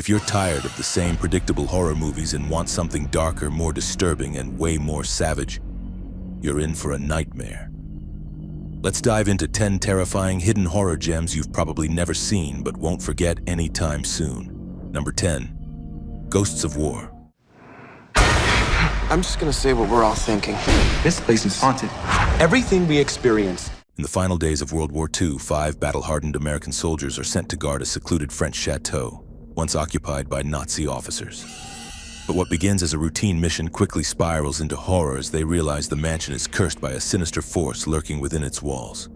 If you're tired of the same predictable horror movies and want something darker, more disturbing, and way more savage, you're in for a nightmare. Let's dive into 10 terrifying hidden horror gems you've probably never seen but won't forget anytime soon. Number 10. Ghosts of War. I'm just gonna say what we're all thinking. This place is haunted. Everything we experience. In the final days of World War II, 5 battle-hardened American soldiers are sent to guard a secluded French chateau, once occupied by Nazi officers. But what begins as a routine mission quickly spirals into horror as they realize the mansion is cursed by a sinister force lurking within its walls.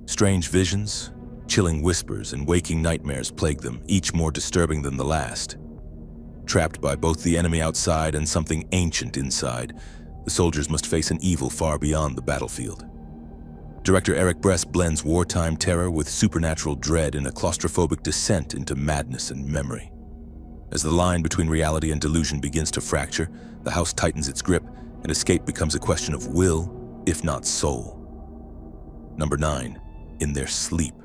Strange visions, chilling whispers, and waking nightmares plague them, each more disturbing than the last. Trapped by both the enemy outside and something ancient inside, the soldiers must face an evil far beyond the battlefield. Director Eric Bress blends wartime terror with supernatural dread in a claustrophobic descent into madness and memory. As the line between reality and delusion begins to fracture, the house tightens its grip, and escape becomes a question of will, if not soul. Number 9. In Their Sleep.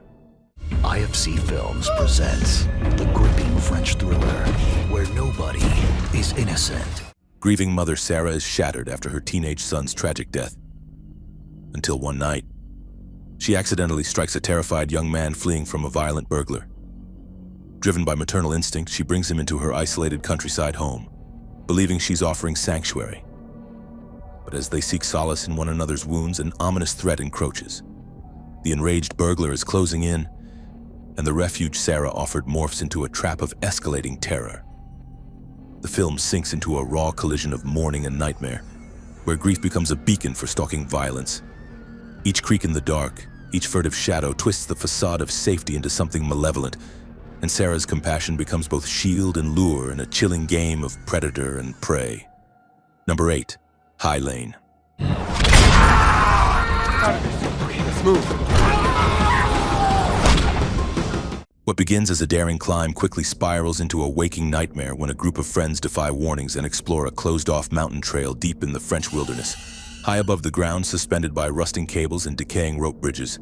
IFC Films presents the gripping French thriller where nobody is innocent. Grieving mother Sarah is shattered after her teenage son's tragic death. Until one night, she accidentally strikes a terrified young man fleeing from a violent burglar. Driven by maternal instinct, she brings him into her isolated countryside home, believing she's offering sanctuary. But as they seek solace in one another's wounds, an ominous threat encroaches. The enraged burglar is closing in, and the refuge Sarah offered morphs into a trap of escalating terror. The film sinks into a raw collision of mourning and nightmare, where grief becomes a beacon for stalking violence. Each creak in the dark, each furtive shadow twists the facade of safety into something malevolent, and Sarah's compassion becomes both shield and lure in a chilling game of predator and prey. Number 8. High Lane. Okay, let's move. What begins as a daring climb quickly spirals into a waking nightmare when a group of friends defy warnings and explore a closed-off mountain trail deep in the French wilderness. High above the ground, suspended by rusting cables and decaying rope bridges,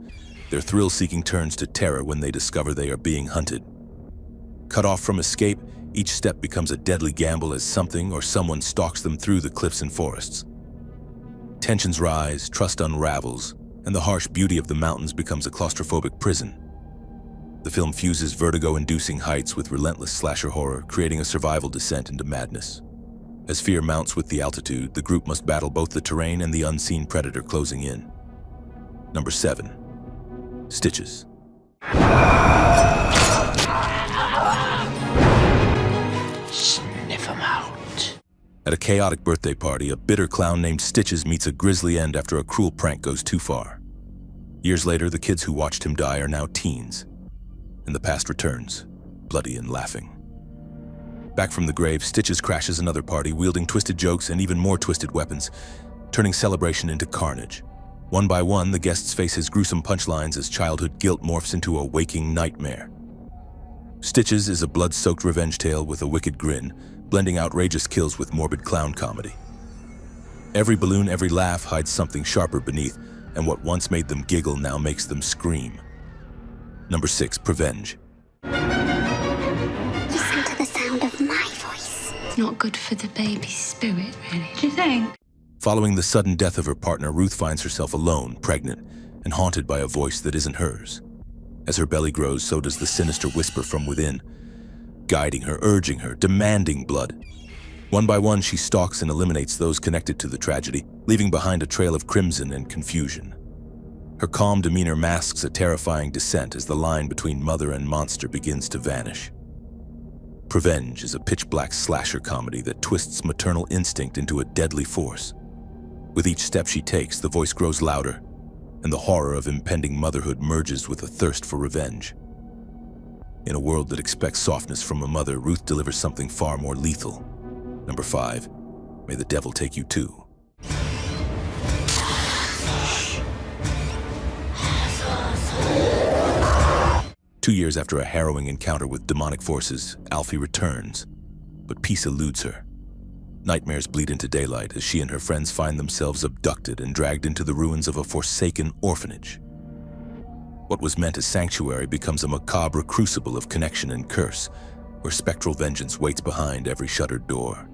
their thrill-seeking turns to terror when they discover they are being hunted. Cut off from escape, each step becomes a deadly gamble as something or someone stalks them through the cliffs and forests. Tensions rise, trust unravels, and the harsh beauty of the mountains becomes a claustrophobic prison. The film fuses vertigo-inducing heights with relentless slasher horror, creating a survival descent into madness. As fear mounts with the altitude, the group must battle both the terrain and the unseen predator closing in. Number 7. Stitches. Sniff 'em out. At a chaotic birthday party, a bitter clown named Stitches meets a grisly end after a cruel prank goes too far. Years later, the kids who watched him die are now teens, and the past returns, bloody and laughing. Back from the grave, Stitches crashes another party, wielding twisted jokes and even more twisted weapons, turning celebration into carnage. One by one, the guests face his gruesome punchlines as childhood guilt morphs into a waking nightmare. Stitches is a blood-soaked revenge tale with a wicked grin, blending outrageous kills with morbid clown comedy. Every balloon, every laugh hides something sharper beneath, and what once made them giggle now makes them scream. Number 6. Prevenge. Listen to the sound of my voice. It's not good for the baby's spirit, really. Do you think? Following the sudden death of her partner, Ruth finds herself alone, pregnant, and haunted by a voice that isn't hers. As her belly grows, so does the sinister whisper from within, guiding her, urging her, demanding blood. One by one, she stalks and eliminates those connected to the tragedy, leaving behind a trail of crimson and confusion. Her calm demeanor masks a terrifying descent as the line between mother and monster begins to vanish. Prevenge is a pitch-black slasher comedy that twists maternal instinct into a deadly force. With each step she takes, the voice grows louder, and the horror of impending motherhood merges with a thirst for revenge. In a world that expects softness from a mother, Ruth delivers something far more lethal. Number 5. May the Devil Take You Too. 2 years after a harrowing encounter with demonic forces, Alfie returns, but peace eludes her. Nightmares bleed into daylight as she and her friends find themselves abducted and dragged into the ruins of a forsaken orphanage. What was meant as sanctuary becomes a macabre crucible of connection and curse, where spectral vengeance waits behind every shuttered door.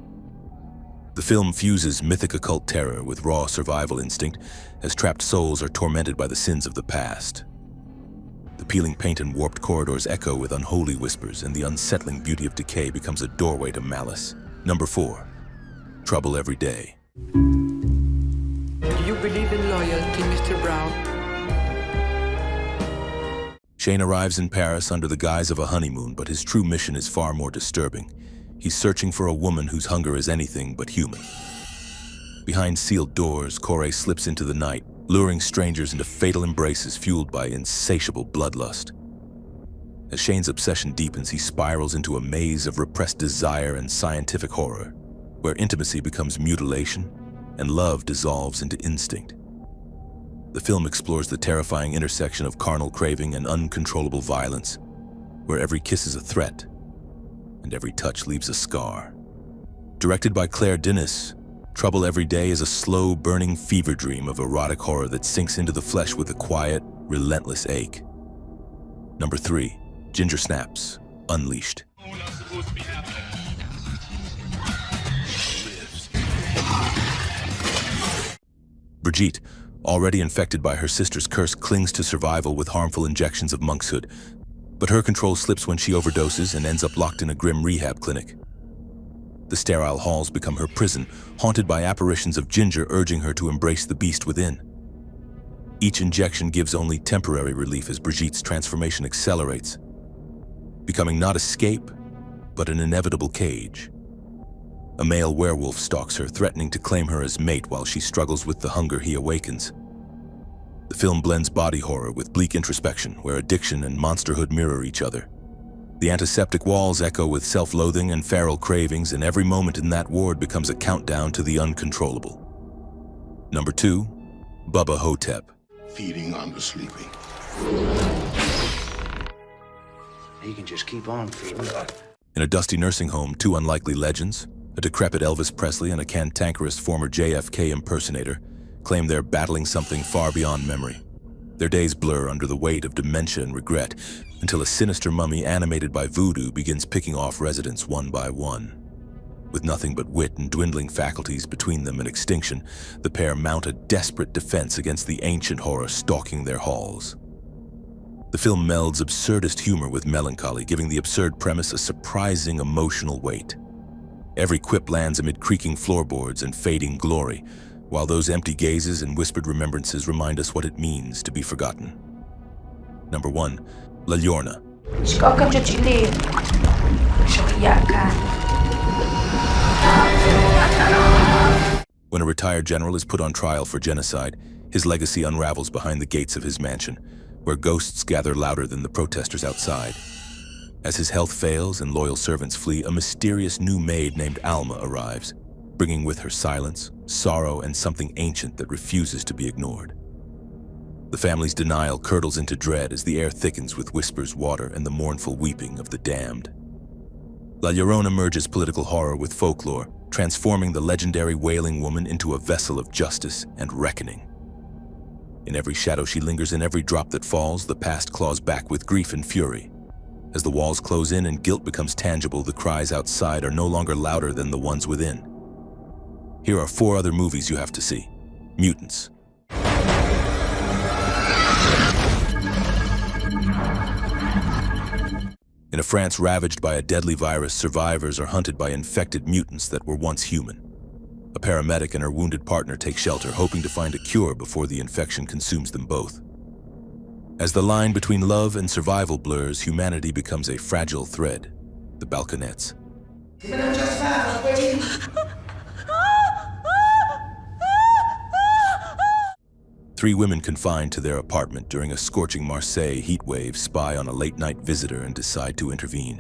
The film fuses mythic occult terror with raw survival instinct as trapped souls are tormented by the sins of the past. The peeling paint and warped corridors echo with unholy whispers, and the unsettling beauty of decay becomes a doorway to malice. Number 4. Trouble Every Day. Do you believe in loyalty, Mr. Brown? Shane arrives in Paris under the guise of a honeymoon, but his true mission is far more disturbing. He's searching for a woman whose hunger is anything but human. Behind sealed doors, Corey slips into the night, luring strangers into fatal embraces fueled by insatiable bloodlust. As Shane's obsession deepens, he spirals into a maze of repressed desire and scientific horror, where intimacy becomes mutilation and love dissolves into instinct. The film explores the terrifying intersection of carnal craving and uncontrollable violence, where every kiss is a threat and every touch leaves a scar. Directed by Claire Denis, Trouble Every Day is a slow, burning fever dream of erotic horror that sinks into the flesh with a quiet, relentless ache. Number 3. Ginger Snaps, Unleashed. Brigitte, already infected by her sister's curse, clings to survival with harmful injections of monkshood, but her control slips when she overdoses and ends up locked in a grim rehab clinic. The sterile halls become her prison, haunted by apparitions of Ginger urging her to embrace the beast within. Each injection gives only temporary relief as Brigitte's transformation accelerates, becoming not escape, but an inevitable cage. A male werewolf stalks her, threatening to claim her as mate while she struggles with the hunger he awakens. The film blends body horror with bleak introspection, where addiction and monsterhood mirror each other. The antiseptic walls echo with self-loathing and feral cravings, and every moment in that ward becomes a countdown to the uncontrollable. Number 2. Bubba Ho-Tep. Feeding on the sleeping. You can just keep on feeding. In a dusty nursing home, 2 unlikely legends, a decrepit Elvis Presley and a cantankerous former JFK impersonator, claim they're battling something far beyond memory. Their days blur under the weight of dementia and regret, until a sinister mummy animated by voodoo begins picking off residents one by one. With nothing but wit and dwindling faculties between them and extinction, the pair mount a desperate defense against the ancient horror stalking their halls. The film melds absurdist humor with melancholy, giving the absurd premise a surprising emotional weight. Every quip lands amid creaking floorboards and fading glory, while those empty gazes and whispered remembrances remind us what it means to be forgotten. Number 1. La Llorna. When a retired general is put on trial for genocide, his legacy unravels behind the gates of his mansion, where ghosts gather louder than the protesters outside. As his health fails and loyal servants flee, a mysterious new maid named Alma arrives, bringing with her silence, sorrow, and something ancient that refuses to be ignored. The family's denial curdles into dread as the air thickens with whispers, water, and the mournful weeping of the damned. La Llorona merges political horror with folklore, transforming the legendary wailing woman into a vessel of justice and reckoning. In every shadow she lingers, in every drop that falls, the past claws back with grief and fury. As the walls close in and guilt becomes tangible, the cries outside are no longer louder than the ones within. Here are 4 other movies you have to see. Mutants. In a France ravaged by a deadly virus, survivors are hunted by infected mutants that were once human. A paramedic and her wounded partner take shelter, hoping to find a cure before the infection consumes them both. As the line between love and survival blurs, humanity becomes a fragile thread, the balconettes. 3 women confined to their apartment during a scorching Marseille heatwave spy on a late-night visitor and decide to intervene.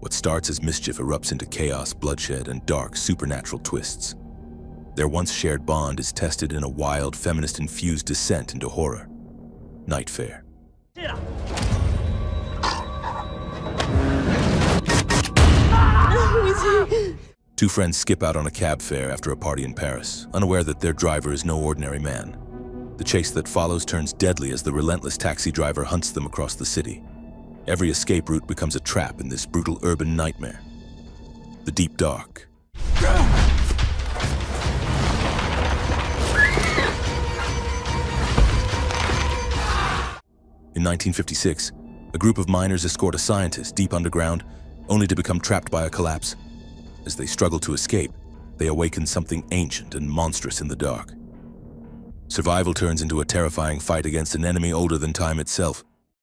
What starts as mischief erupts into chaos, bloodshed, and dark, supernatural twists. Their once shared bond is tested in a wild, feminist-infused descent into horror. Night Fair. Two friends skip out on a cab fare after a party in Paris, unaware that their driver is no ordinary man. The chase that follows turns deadly as the relentless taxi driver hunts them across the city. Every escape route becomes a trap in this brutal urban nightmare. The deep dark. In 1956, a group of miners escort a scientist deep underground, only to become trapped by a collapse. As they struggle to escape, they awaken something ancient and monstrous in the dark. Survival turns into a terrifying fight against an enemy older than time itself.